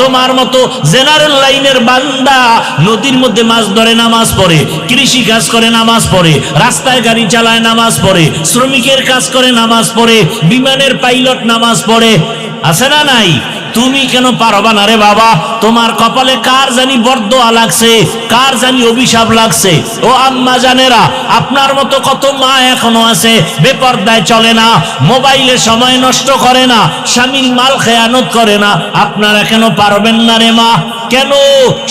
তোমার মতো জেনারেল লাইনের বান্দা নদীর মধ্যে মাছ ধরে নামাজ পড়ে, কৃষি কাজ করে নামাজ পড়ে, রাস্তায় গাড়ি চালায় নামাজ পড়ে, শ্রমিকের কাজ করে নামাজ পড়ে, বিমানের পাইলট নামাজ পড়ে, আছে না নাই? তুমি কেন পারবা না রে বাবা? তোমার কপালে কার জানি বরদোয়া লাগছে, কার জানি অভিশাপ লাগছে। ও আম্মা জানেরা, আপনার মতো কত মা এখনো আছে বেপরদায় চলে না, মোবাইলে সময় নষ্ট করে না, স্বামীর মাল খেয়ানত করে না। আপনারা কেন পারবেন না রে মা? কেন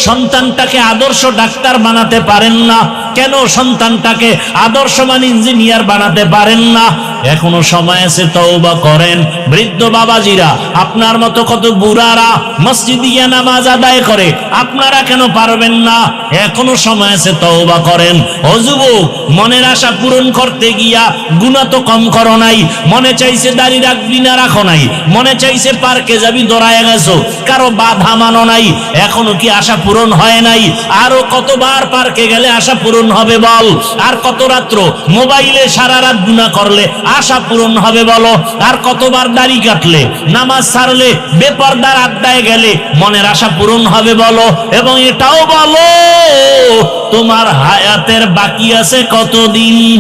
সন্তানটাকে আদর্শ ডাক্তার বানাতে পারেন না? কেন সন্তানটাকে আদর্শমান ইঞ্জিনিয়ার বানাতে পারেন না? এখনো সময় আছে, তওবা করেন। বৃদ্ধ বাবাজিরা, আপনার মতো কত বুড়ারা মসজিদে গিয়ে নামাজ আদায় করে, আপনারা কেন পারবেন না? এখনো সময় আছে, তওবা করেন। ও যুবক, মনের আশা পূরণ করতে গিয়া গুনাহ তো কম করো নাই। মনে চাইছে দাড়ি রাখবি না, রাখো নাই। মনে চাইছে পার্কে যাবি, দৌড়ায় গেছো, কারো বাধা মানো নাই। এখনো কি আশা পূরণ হয় নাই? আরো কতবার পার্কে গেলে আশা পূরণ হবে বল? আর কত রাত্র মোবাইলে সারা রাত গুনাহ করলে আশা পূরণ হবে বলো? আর কতবার দাড়ি কাটলে, নামাজ ছাড়লে, বেপরদার আড্ডায় গেলে মনের আশা পূরণ হবে বলো? এবং এটাও বলো, তোমার হায়াতের বাকি আছে কতদিন?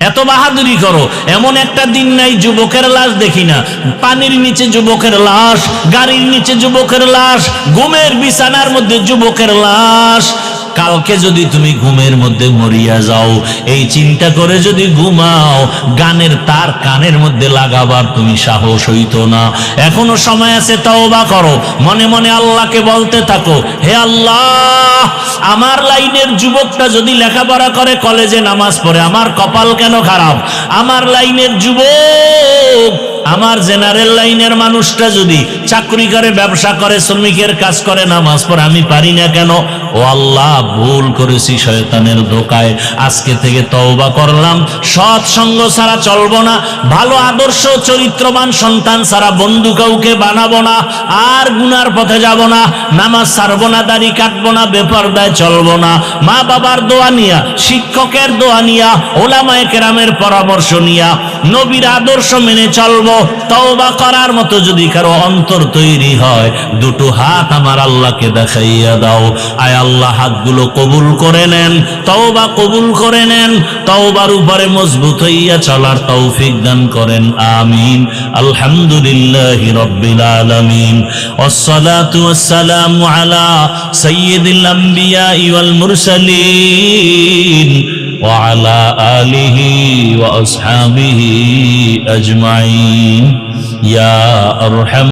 এত বাহাদুরি করো। এমন একটা দিন নাই যুবকের লাশ দেখি না। পানির নিচে যুবকের লাশ, গাড়ির নিচে যুবকের লাশ, ঘুমের বিছানার মধ্যে যুবকের লাশ। কালকে যদি তুমি ঘুমের মধ্যে মরিয়া যাও, এই চিন্তা করে যদি ঘুমাও, গানের তার কানের মধ্যে লাগাবার তুমি সাহস হইতো না। এখনো সময় আছে, তওবা করো। মনে মনে আল্লাহকে বলতে থাকো, হে আল্লাহ, আমার লাইনের যুবকটা যদি লেখাপড়া করে, কলেজে নামাজ পড়ে, আমার কপাল কেন খারাপ? আমার লাইনের যুবক, আমার জেনারেল লাইনের মানুষটা যদি চাকরি করে, ব্যবসা করে, শ্রমিকের কাজ করে, নামাজ পড়ে, আমি পারি না কেন? ও আল্লাহ, ভুল করেছি শয়তানের ধোকায়। আজকে থেকে তওবা করলাম, সৎ সঙ্গ ছাড়া চলবো না, ভালো আদর্শ চরিত্রবান সন্তান ছাড়া বন্ধু কাউকে বানাবো না, আর গুনার পথে যাব না, নামাজ ছাড়বো না, দাড়ি কাটবো না, বেপরদায় চলবো না। মা বাবার দোয়া নিয়া, শিক্ষকের দোয়া নিয়া, ওলামায়ে কেরামের পরামর্শ নিয়া নবীর আদর্শ মেনে চলবো। তওবা করার মতো যদি কারো অন্তর তৈরি হয়, দুটো হাত আমার আল্লাহকে দেখাইয়া দাও। আয় আল্লাহ, হাতগুলো কবুল করে নেন, তওবা কবুল করে নেন, তওবার উপরে মজবুত হইয়া চলার তৌফিক দান করেন। আমিন। আলহামদুলিল্লাহি রাব্বিল আলামিন, ওয়াসসালাতু ওয়াসসালামু আলা সাইয়্যিদিল আম্বিয়া ওয়াল মুরসালিন ওয়া আলা আলিহি ওয়া আসহাবিহি আজমাইন। ইয়া আরহাম